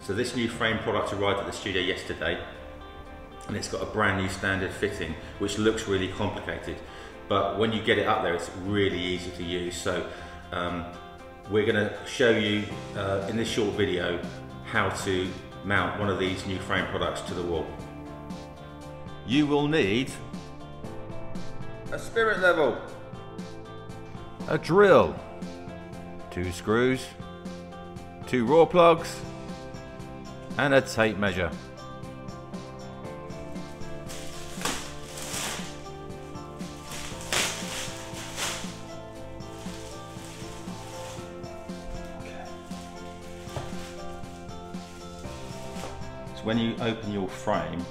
So this new frame product arrived at the studio yesterday, and it's got a brand new standard fitting, which looks really complicated. But when you get it up there, it's really easy to use. So we're going to show you in this short video how to mount one of these new frame products to the wall. You will need a spirit level, a drill, 2 screws, 2 raw plugs, and a tape measure. When you open your frame,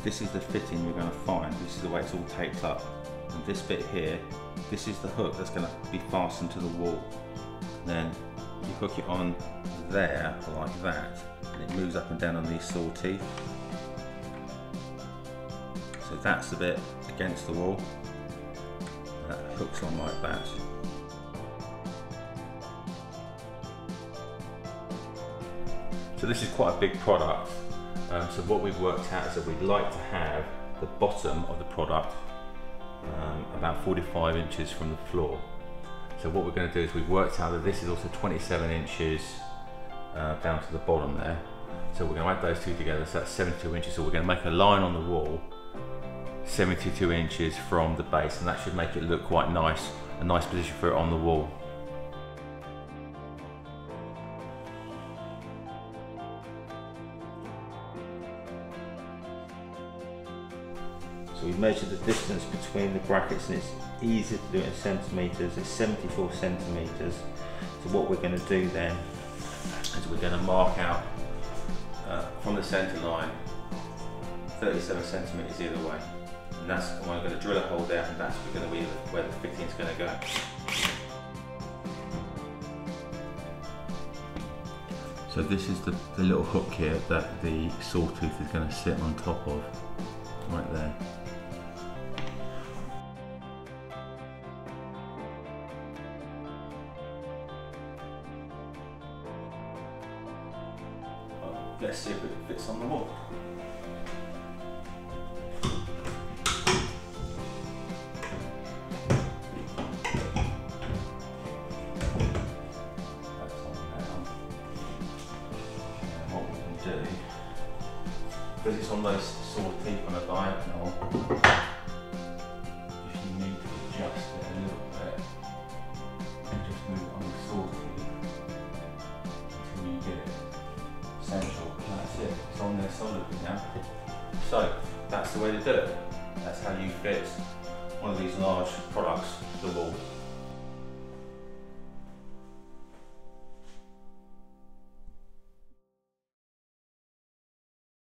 this is the fitting you're going to find. This is the way it's all taped up. And this bit here, this is the hook that's going to be fastened to the wall. Then you hook it on there like that, and it moves up and down on these saw teeth. So that's the bit against the wall. That hooks on like that. So this is quite a big product. So what we've worked out is that we'd like to have the bottom of the product about 45 inches from the floor. So what we're going to do is we've worked out that this is also 27 inches down to the bottom there. So we're going to add those two together, so that's 72 inches. So we're going to make a line on the wall 72 inches from the base, and that should make it look quite nice, a nice position for it on the wall. So we measured the distance between the brackets, and it's easy to do it in centimetres. It's 74 centimetres. So what we're going to do then is we're going to mark out from the centre line 37 centimetres either way. And that's when I'm going to drill a hole there, and that's going to be where the fitting is going to go. So this is the little hook here that the sawtooth is going to sit on top of, right there. Let's see if it fits on the wall. That's on now. And what we can do, because it's on those saw teeth on a diagonal, if you need to adjust it a little bit, just move it on the saw teeth until you get it central. That's it, it's on there solidly now. So that's the way to do it. That's how you fit one of these large products to the wall.